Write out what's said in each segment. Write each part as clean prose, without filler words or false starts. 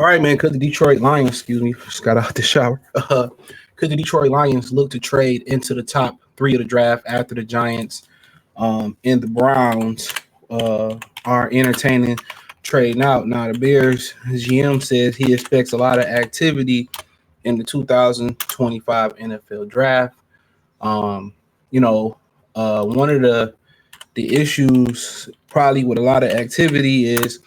right, man. Could the Detroit Lions, excuse me, just got out the shower. Could the Detroit Lions look to trade into the top three of the draft after the Giants and the Browns are entertaining trading out? Now, the Bears GM says he expects a lot of activity in the 2025 NFL draft. Um, you know, one of the issues probably with a lot of activity is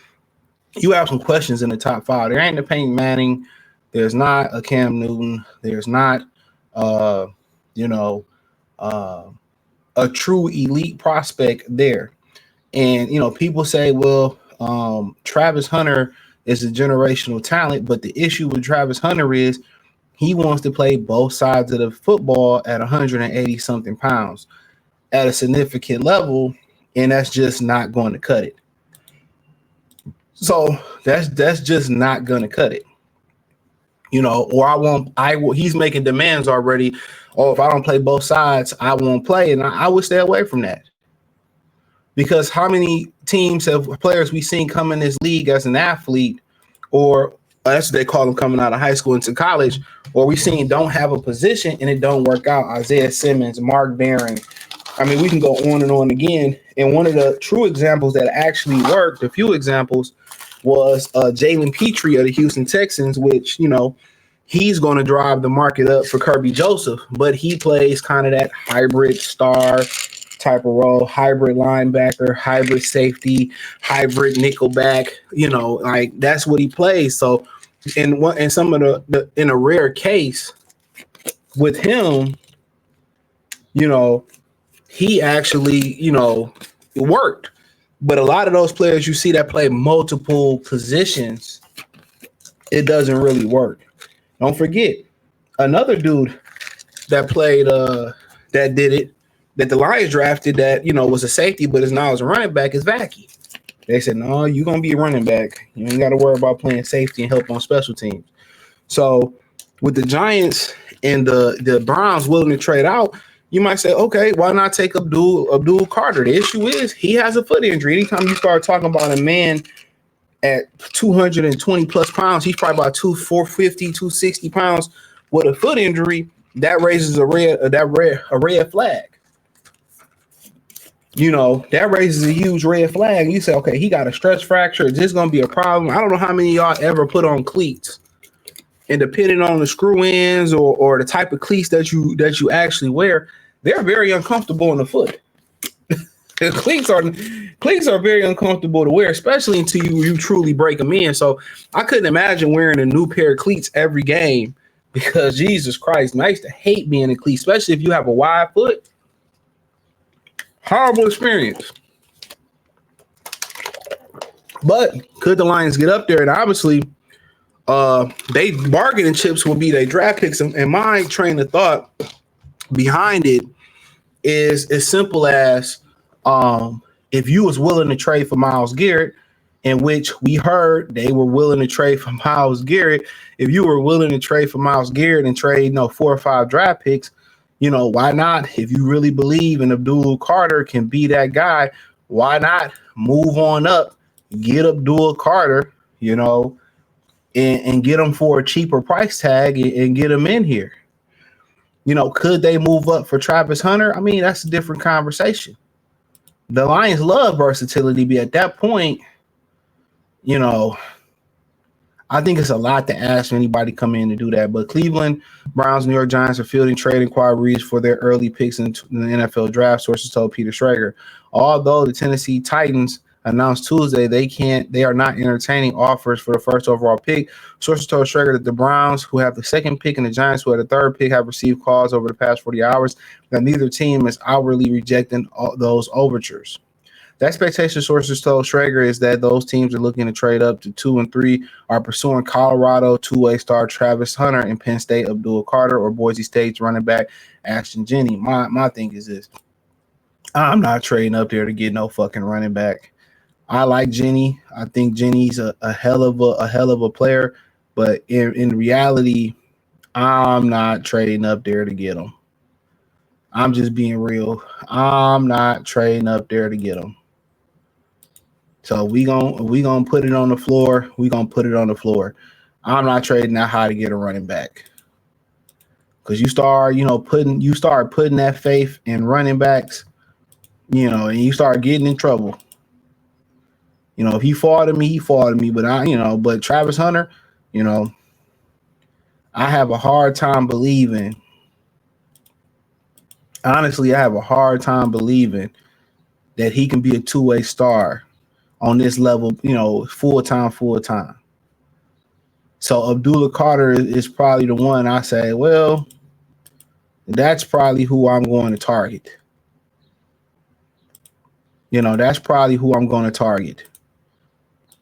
you have some questions in the top five. There ain't a Peyton Manning. There's not a Cam Newton. There's not, uh, you know, uh, a true elite prospect there. And people say, well, Travis Hunter is a generational talent, but the issue with Travis Hunter is he wants to play both sides of the football at 180 something pounds at a significant level, and that's just not going to cut it. So that's just not going to cut it. Or he's making demands already. Oh, if I don't play both sides, I won't play. And I would stay away from that. Because how many players we seen come in this league as an athlete, or that's what they call them coming out of high school into college, or we seen don't have a position and it don't work out. Isaiah Simmons, Mark Barron. I mean, we can go on and on again. And one of the true examples that actually worked, a few examples, was Jalen Petrie of the Houston Texans, which, he's going to drive the market up for Kirby Joseph, but he plays kind of that hybrid star type of role, hybrid linebacker, hybrid safety, hybrid nickelback, like that's what he plays. So in some of in a rare case with him, he actually, it worked. But a lot of those players you see that play multiple positions, it doesn't really work. Don't forget, another dude that played, that did it, that the Lions drafted that, was a safety, but is now as a running back is Vacky. They said, no, you're going to be a running back. You ain't got to worry about playing safety and help on special teams. So with the Giants and the Browns willing to trade out, you might say, okay, why not take Abdul Carter? The issue is he has a foot injury. Anytime you start talking about a man at 220 plus pounds, he's probably about 450, 260 pounds with a foot injury. That raises a red flag. That raises a huge red flag. You say, okay, he got a stress fracture. Is this going to be a problem? I don't know how many of y'all ever put on cleats. And depending on the screw ends or the type of cleats that you actually wear, they're very uncomfortable in the foot. The cleats are very uncomfortable to wear, especially until you truly break them in. So I couldn't imagine wearing a new pair of cleats every game because Jesus Christ, man, I used to hate being in cleats, especially if you have a wide foot. Horrible experience. But could the Lions get up there? And obviously, they bargaining chips will be their draft picks, and my train of thought behind it is as simple as if you was willing to trade for Myles Garrett, in which we heard they were willing to trade for Myles Garrett. If you were willing to trade for Myles Garrett and trade 4 or 5 draft picks, why not? If you really believe in Abdul Carter can be that guy, why not move on up, get Abdul Carter, and get them for a cheaper price tag and get them in here. Could they move up for Travis Hunter? I mean, that's a different conversation. The Lions love versatility, but at that point, I think it's a lot to ask for anybody come in to do that. But Cleveland Browns, New York Giants are fielding trade inquiries for their early picks in the NFL draft, sources told Peter Schrager. Although the Tennessee Titans announced Tuesday they are not entertaining offers for the first overall pick. Sources told Schrager that the Browns, who have the second pick, and the Giants, who had the third pick, have received calls over the past 40 hours, that neither team is outwardly rejecting those overtures. The expectation, sources told Schrager, is that those teams are looking to trade up to 2 and 3, are pursuing Colorado two-way star Travis Hunter and Penn State Abdul Carter, or Boise State's running back Ashton Jenney. My thing is this: I'm not trading up there to get no fucking running back. I like Jenney. I think Jenney's a hell of a player, but in reality, I'm not trading up there to get him. I'm just being real. I'm not trading up there to get him. So we gonna put it on the floor. We gonna put it on the floor. I'm not trading that high to get a running back. Because you start putting that faith in running backs, and you start getting in trouble. If he fall to me, he fall to me. But Travis Hunter, you know, I have a hard time believing. Honestly, I have a hard time believing that he can be a two-way star on this level, full time, full time. So Abdullah Carter is probably the one I say, well, that's probably who I'm going to target. That's probably who I'm going to target.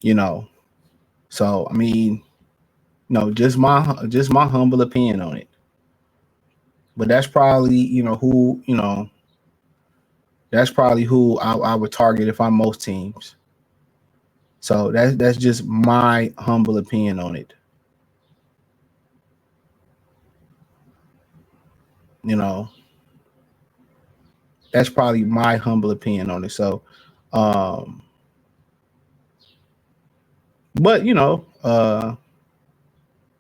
You know, so I mean, just my humble opinion on it. But that's probably who that's probably who I would target if I'm most teams. So that's just my humble opinion on it. You know, that's probably my humble opinion on it. So, um, but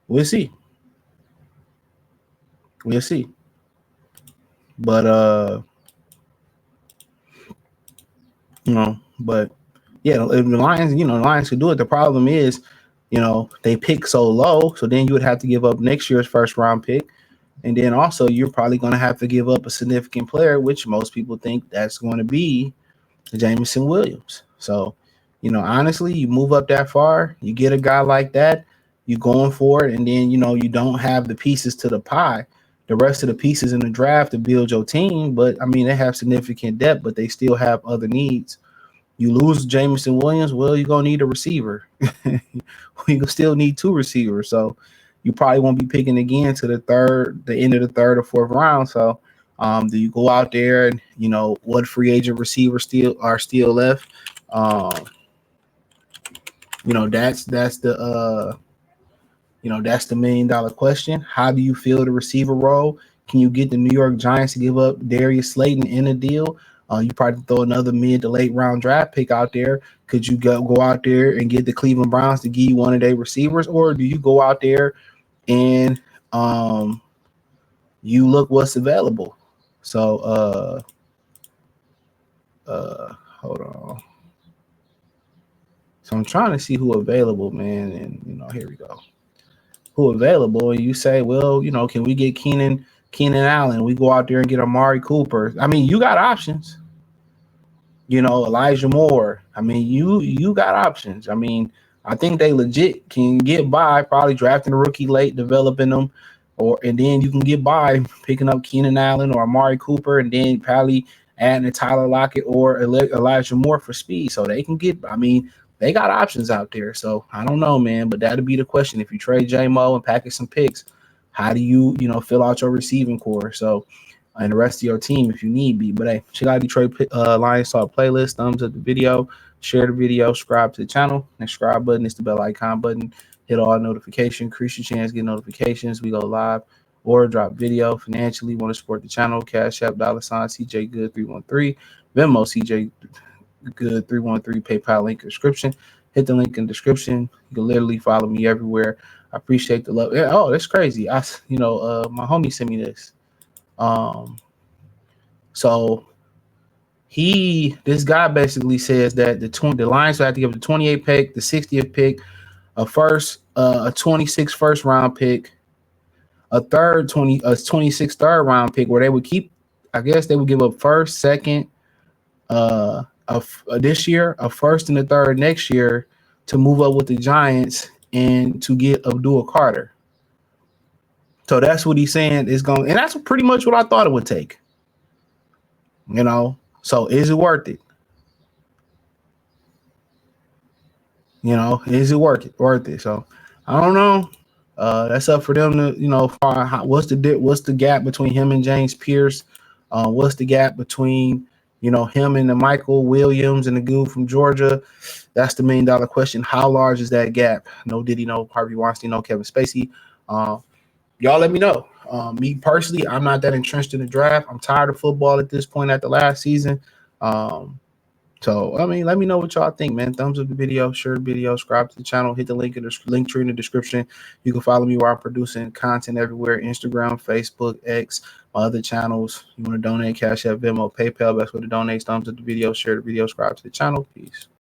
we'll see. We'll see. But but yeah, if the Lions could do it. The problem is, they pick so low, so then you would have to give up next year's first round pick. And then also you're probably going to have to give up a significant player, which most people think that's going to be Jameson Williams. So, honestly, you move up that far, you get a guy like that, you're going for it, and then you don't have the pieces to the pie, the rest of the pieces in the draft to build your team. But I mean, they have significant depth, but they still have other needs. You lose Jameson Williams, well, you're gonna need a receiver. You still need two receivers, so you probably won't be picking again to the end of the third or fourth round. So, do you go out there and what free agent receivers still left? Um, that's the $1 million question. How do you feel the receiver role? Can you get the New York Giants to give up Darius Slayton in a deal? You probably throw another mid to late round draft pick out there. Could you go out there and get the Cleveland Browns to give you one of their receivers, or do you go out there and you look what's available? So hold on. So I'm trying to see who available, man, and here we go. Who available? And you say, well, can we get Keenan Allen? We go out there and get Amari Cooper. I mean, you got options. Elijah Moore. I mean, you got options. I mean, I think they legit can get by probably drafting a rookie late, developing them, and then you can get by picking up Keenan Allen or Amari Cooper, and then probably adding a Tyler Lockett or Elijah Moore for speed, so they can get. I mean, they got options out there. So I don't know, man, but that'd be the question. If you trade J-Mo and package some picks, how do you fill out your receiving core? So and the rest of your team if you need be. But hey, check out Detroit Lions Talk playlist. Thumbs up the video, share the video, subscribe to the channel. Next subscribe button is the bell icon button. Hit all notifications, increase your chance, get notifications. We go live or drop video financially. Want to support the channel? Cash App $ CJ Good 313, Venmo CJ Good 313, PayPal link description. Hit the link in the description. You can literally follow me everywhere. I appreciate the love. Yeah, oh, that's crazy. My homie sent me this. So this guy basically says that the Lions have to give the 28th pick, the 60th pick, a 26th first round pick, a 26th third round pick, where they would keep. I guess they would give up first, second, this year, a first and a third next year to move up with the Giants and to get Abdul Carter. So that's what he's saying is going, and that's pretty much what I thought it would take. So is it worth it? Is it worth it? So I don't know. That's up for them to what's the gap between him and James Pierce? What's the gap between him and the Michael Williams and the dude from Georgia? That's the $1 million question. How large is that gap? No Diddy, no Harvey Weinstein, no Kevin Spacey. Y'all let me know. Me personally, I'm not that entrenched in the draft. I'm tired of football at this point after last season. So, I mean, let me know what y'all think, man. Thumbs up the video, share the video, subscribe to the channel, hit the link in the link tree in the description. You can follow me where I'm producing content everywhere: Instagram, Facebook, X, my other channels. You want to donate, Cash App, Venmo, PayPal, best way to donate. Thumbs up the video, share the video, subscribe to the channel. Peace.